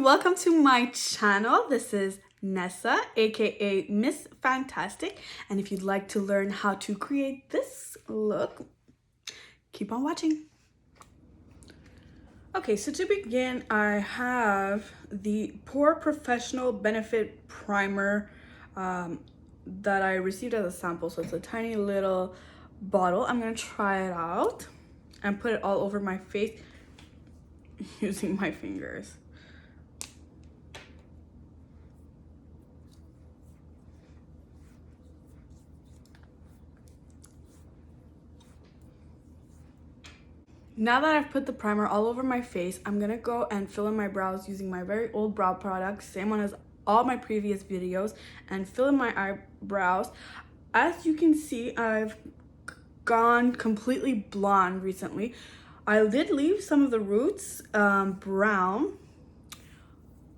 welcome to my channel. This is Nessa, aka Miss Fantastic, and if you'd like to learn how to create this look, keep on watching. Okay, so to begin, I have the Pore Professional Benefit Primer that I received as a sample. So it's a tiny little bottle. I'm gonna try it out and put it all over my face using my fingers. Now that I've put the primer all over my face, I'm gonna go and fill in my brows using my very old brow product, same one as all my previous videos, and fill in my eyebrows. As you can see, I've gone completely blonde recently. I did leave some of the roots brown,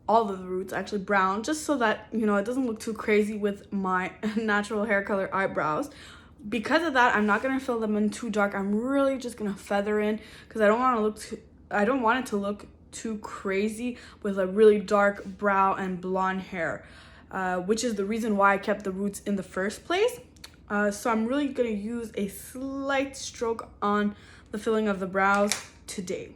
all of the roots actually brown, just so that, you know, it doesn't look too crazy with my natural hair color eyebrows. Because of that, I'm not gonna fill them in too dark. I'm really just gonna feather in because I don't want it to look too crazy with a really dark brow and blonde hair, which is the reason why I kept the roots in the first place. So I'm really gonna use a slight stroke on the filling of the brows today.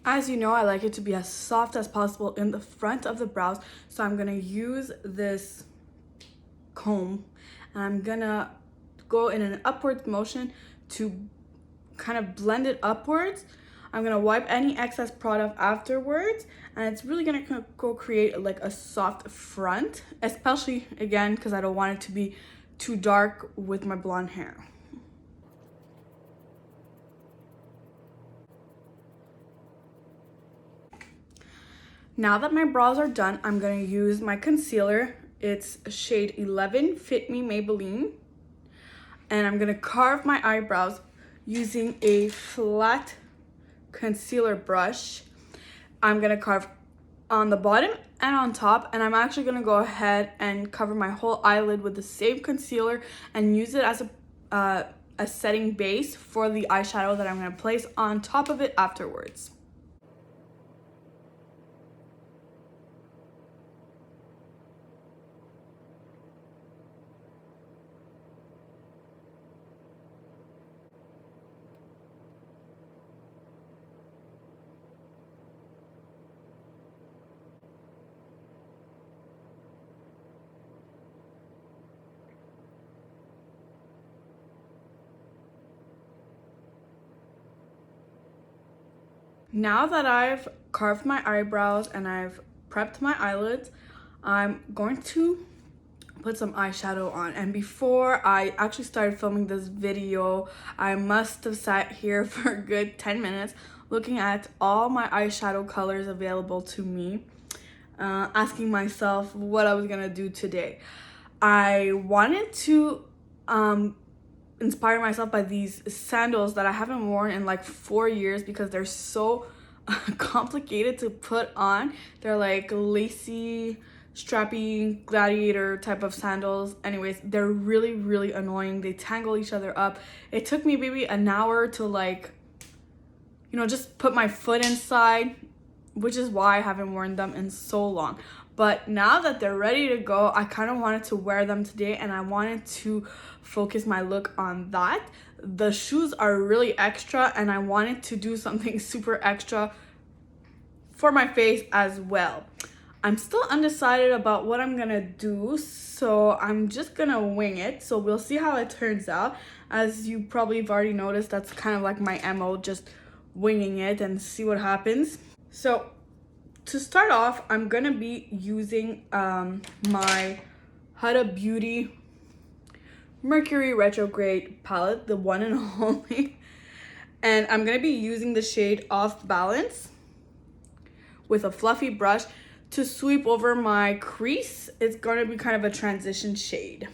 As you know, I like it to be as soft as possible in the front of the brows, so I'm gonna use this comb and I'm gonna go in an upward motion to kind of blend it upwards. I'm gonna wipe any excess product afterwards, and it's really gonna go create like a soft front, especially again because I don't want it to be too dark with my blonde hair. Now that my brows are done, I'm gonna use my concealer. It's shade 11 Fit Me Maybelline. And I'm gonna carve my eyebrows using a flat concealer brush. I'm gonna carve on the bottom and on top, and I'm actually gonna go ahead and cover my whole eyelid with the same concealer and use it as a setting base for the eyeshadow that I'm gonna place on top of it afterwards. Now that I've carved my eyebrows and I've prepped my eyelids, I'm going to put some eyeshadow on. And before I actually started filming this video, I must have sat here for a good 10 minutes looking at all my eyeshadow colors available to me, asking myself what I was gonna do today. I wanted to inspire myself by these sandals that I haven't worn in like 4 years because they're so complicated to put on. They're like lacy, strappy, gladiator type of sandals. Anyways, they're really annoying. They tangle each other up. It took me maybe an hour to, like, you know, just put my foot inside, which is why I haven't worn them in so long. But now that they're ready to go, I kind of wanted to wear them today, and I wanted to focus my look on that. The shoes are really extra, and I wanted to do something super extra for my face as well. I'm still undecided about what I'm gonna do, so I'm just gonna wing it. So we'll see how it turns out. As you probably have already noticed, that's kind of like my MO, just winging it and see what happens. So to start off, I'm gonna be using my Huda Beauty Mercury Retrograde palette, the one and only. And I'm gonna be using the shade Off Balance with a fluffy brush to sweep over my crease. It's gonna be kind of a transition shade.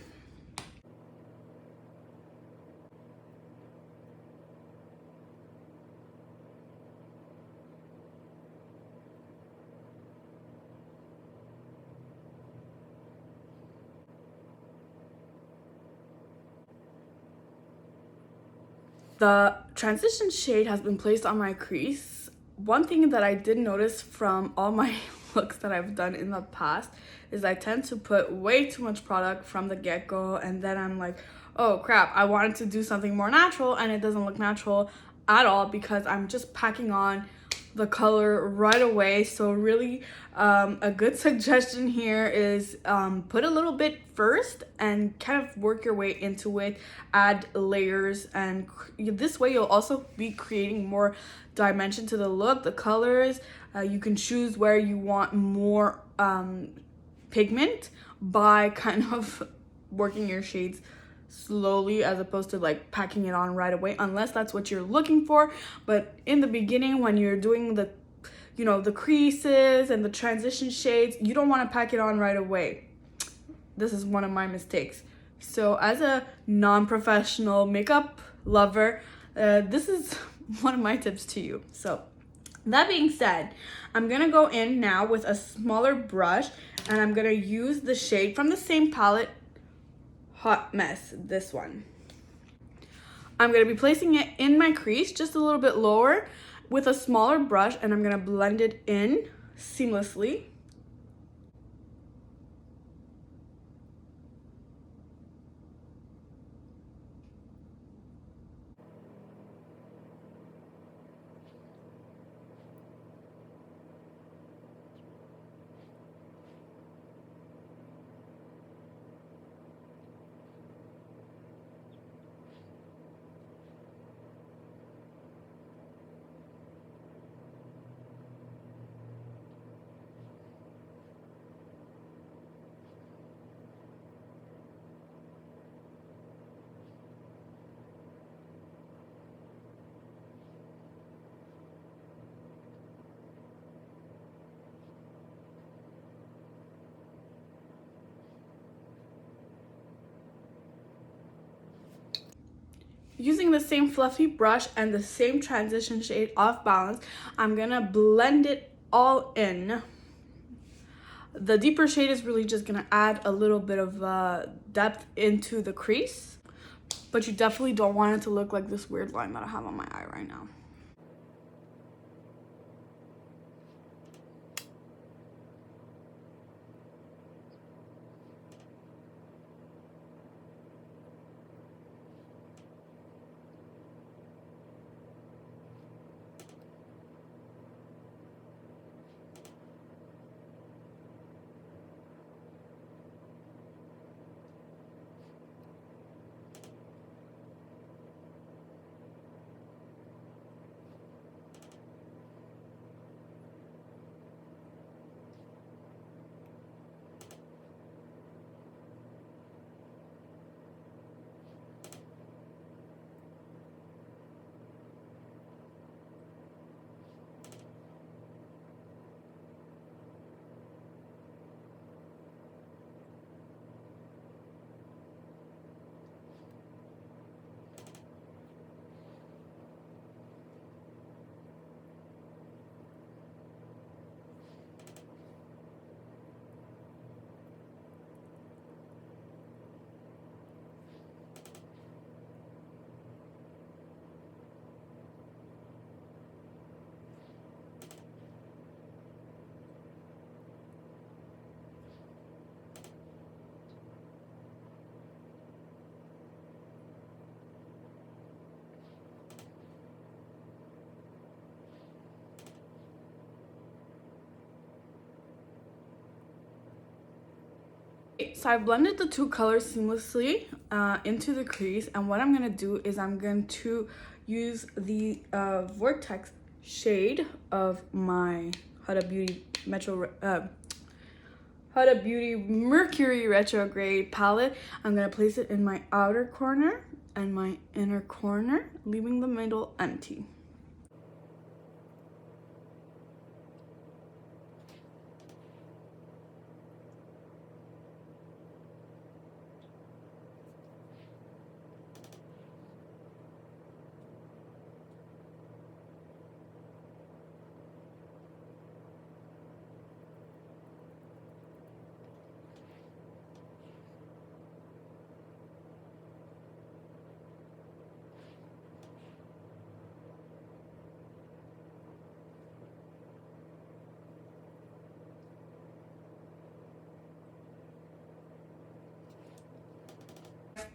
The transition shade has been placed on my crease. One thing that I did notice from all my looks that I've done in the past is I tend to put way too much product from the get-go, and then I'm like, oh crap, I wanted to do something more natural and it doesn't look natural at all because I'm just packing on the color right away. So really, a good suggestion here is put a little bit first and kind of work your way into it, add layers, and this way you'll also be creating more dimension to the look. The colors, you can choose where you want more pigment by kind of working your shades slowly as opposed to like packing it on right away, unless that's what you're looking for. But in the beginning, when you're doing the the creases and the transition shades, you don't want to pack it on right away. This is one of my mistakes. So as a non-professional makeup lover, this is one of my tips to you. So that being said, I'm gonna go in now with a smaller brush, and I'm gonna use the shade from the same palette, Hot Mess, this one. I'm gonna be placing it in my crease just a little bit lower with a smaller brush, and I'm gonna blend it in seamlessly. Using the same fluffy brush and the same transition shade Off Balance, I'm gonna blend it all in. The deeper shade is really just gonna add a little bit of depth into the crease, but you definitely don't want it to look like this weird line that I have on my eye right now. So I blended the two colors seamlessly into the crease, and what I'm gonna do is I'm going to use the Vortex shade of my Huda Beauty Mercury Retrograde palette. I'm gonna place it in my outer corner and my inner corner, leaving the middle empty.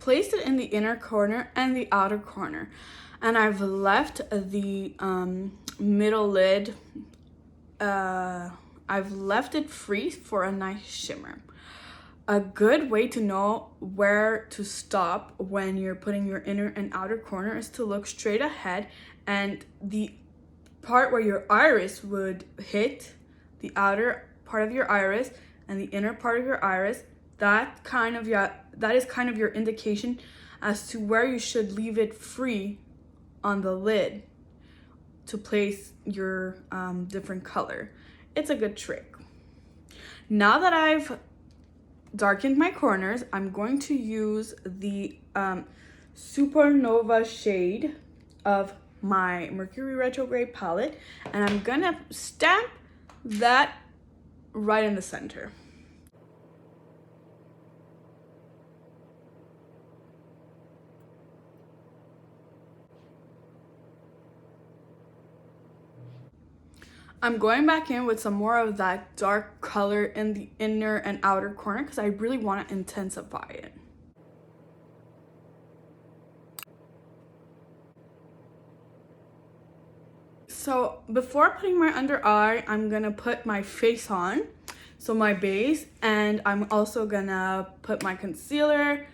placed it in the inner corner and the outer corner. And I've left the middle lid, I've left it free for a nice shimmer. A good way to know where to stop when you're putting your inner and outer corner is to look straight ahead, and the part where your iris would hit, the outer part of your iris and the inner part of your iris, that is kind of your indication as to where you should leave it free on the lid to place your different color. It's a good trick. Now that I've darkened my corners, I'm going to use the Supernova shade of my Mercury Retrograde palette, and I'm gonna stamp that right in the center. I'm going back in with some more of that dark color in the inner and outer corner because I really want to intensify it. So before putting my under eye, I'm gonna put my face on, so my base, and I'm also gonna put my concealer,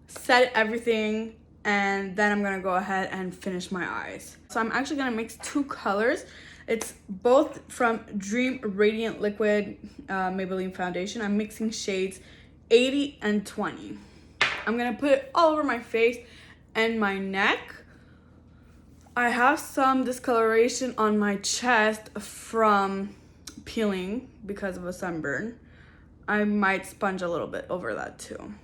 set everything, and then I'm gonna go ahead and finish my eyes. So I'm actually gonna mix two colors. It's both from Dream Radiant Liquid Maybelline Foundation. I'm mixing shades 80 and 20. I'm gonna put it all over my face and my neck. I have some discoloration on my chest from peeling because of a sunburn. I might sponge a little bit over that too.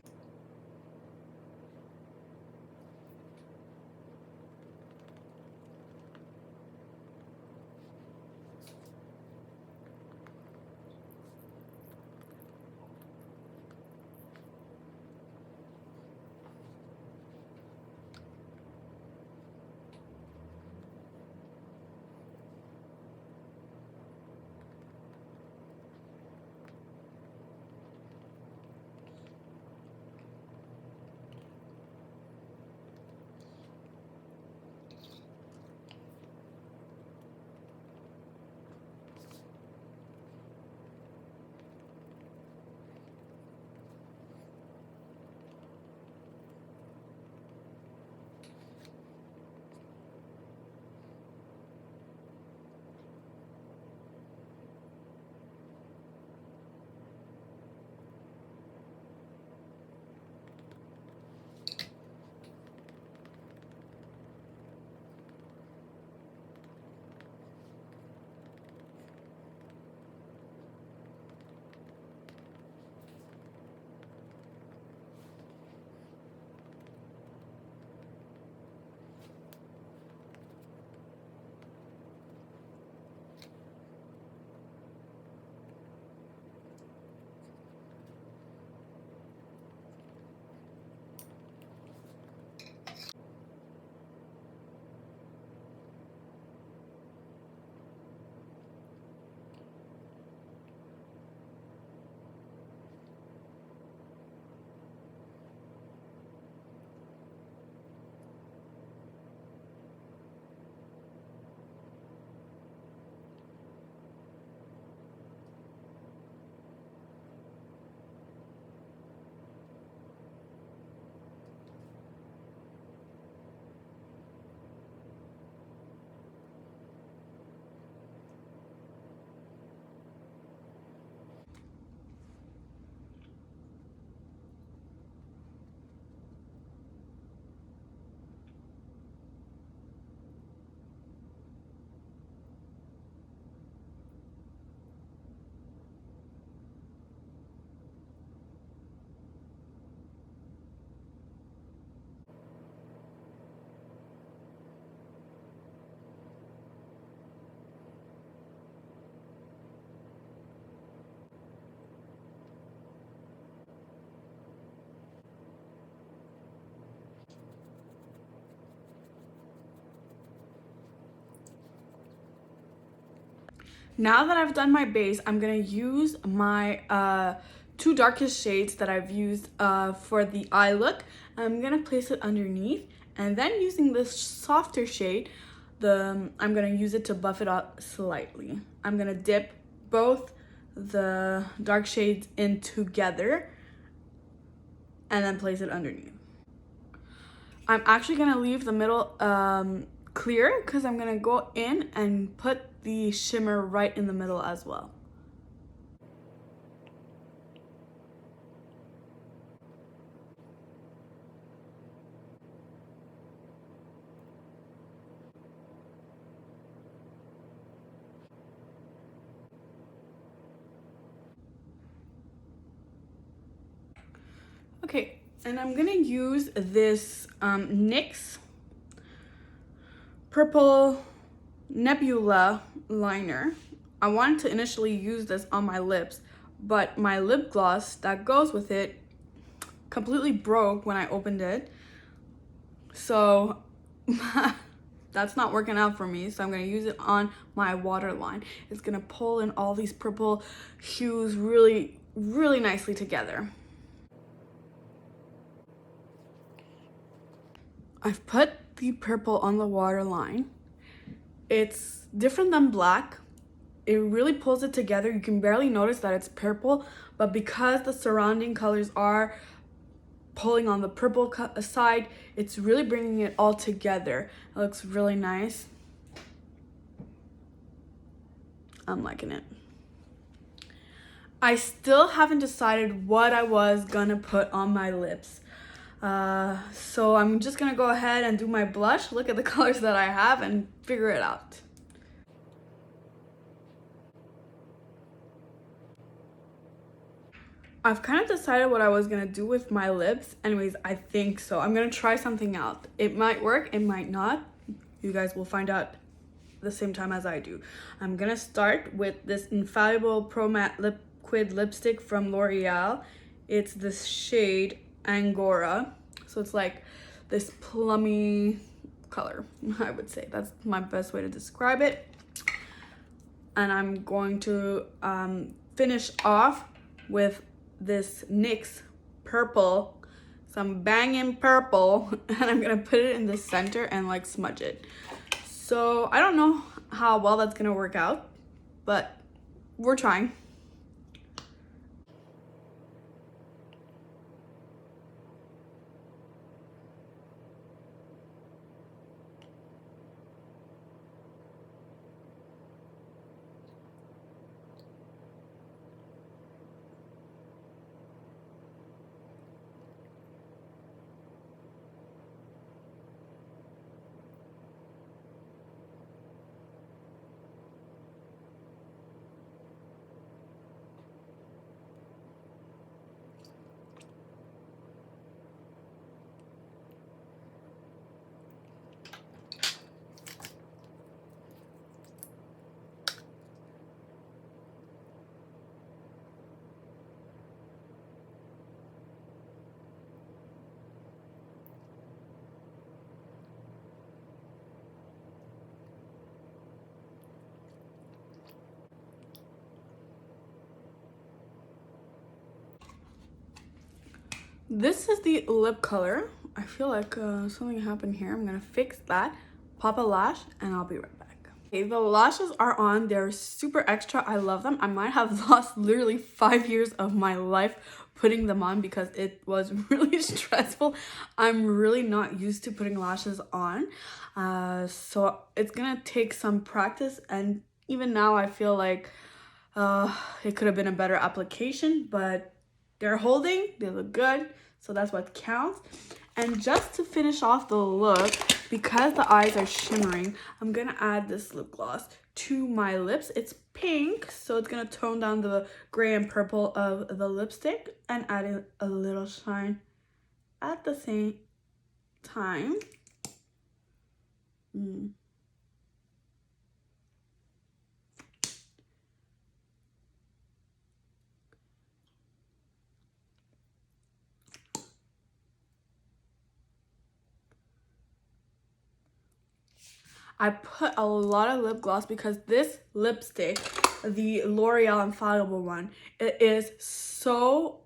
Now that I've done my base, I'm gonna use my two darkest shades that I've used for the eye look. I'm gonna place it underneath, and then using this softer shade, I'm gonna use it to buff it up slightly. I'm gonna dip both the dark shades in together and then place it underneath. I'm actually gonna leave the middle clear because I'm gonna go in and put the shimmer right in the middle as well. Okay, and I'm gonna use this NYX Purple Nebula liner. I wanted to initially use this on my lips, but my lip gloss that goes with it completely broke when I opened it. So that's not working out for me. So I'm gonna use it on my waterline. It's gonna pull in all these purple hues really, really nicely together. I've put the purple on the waterline. It's different than black. It really pulls it together. You can barely notice that it's purple, but because the surrounding colors are pulling on the purple side, it's really bringing it all together. It looks really nice. I'm liking it. I still haven't decided what I was gonna put on my lips. So I'm just gonna go ahead and do my blush, look at the colors that I have, and figure it out. I've kind of decided what I was gonna do with my lips. Anyways, I think so. I'm gonna try something out. It might work, it might not. You guys will find out the same time as I do. I'm gonna start with this Infallible Pro Matte Liquid Lipstick from L'Oreal. It's this shade Angora. So it's like this plummy color, I would say. That's my best way to describe it. And I'm going to finish off with this NYX purple, some banging purple, and I'm gonna put it in the center and like smudge it. So I don't know how well that's gonna work out, but we're trying. This is the lip color. I feel like something happened here. I'm gonna fix that, pop a lash, and I'll be right back. Okay, the lashes are on. They're super extra. I love them. I might have lost literally 5 years of my life putting them on because it was really stressful. I'm really not used to putting lashes on. So it's gonna take some practice, and even now I feel like it could have been a better application, but they're holding, they look good, so that's what counts. And just to finish off the look, because the eyes are shimmering, I'm gonna add this lip gloss to my lips. It's pink, so it's gonna tone down the gray and purple of the lipstick and add in a little shine at the same time. I put a lot of lip gloss because this lipstick the L'Oreal Infallible one. It is so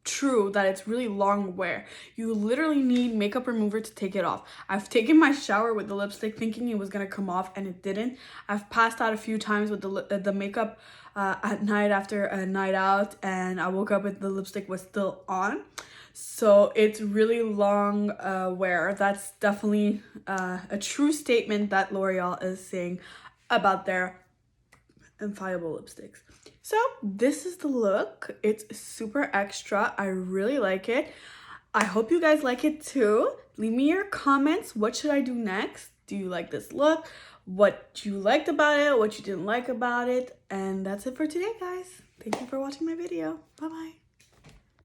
true that it's really long wear. You literally need makeup remover to take it off. I've taken my shower with the lipstick thinking it was gonna come off and it didn't. I've passed out a few times with the makeup at night after a night out, and I woke up with the lipstick was still on. So it's really long wear. That's definitely a true statement that L'Oreal is saying about their infallible lipsticks. So this is the look. It's super extra. I really like it. I hope you guys like it too. Leave me your comments. What should I do next? Do you like this look? What you liked about it? What you didn't like about it? And that's it for today, guys. Thank you for watching my video. Bye-bye.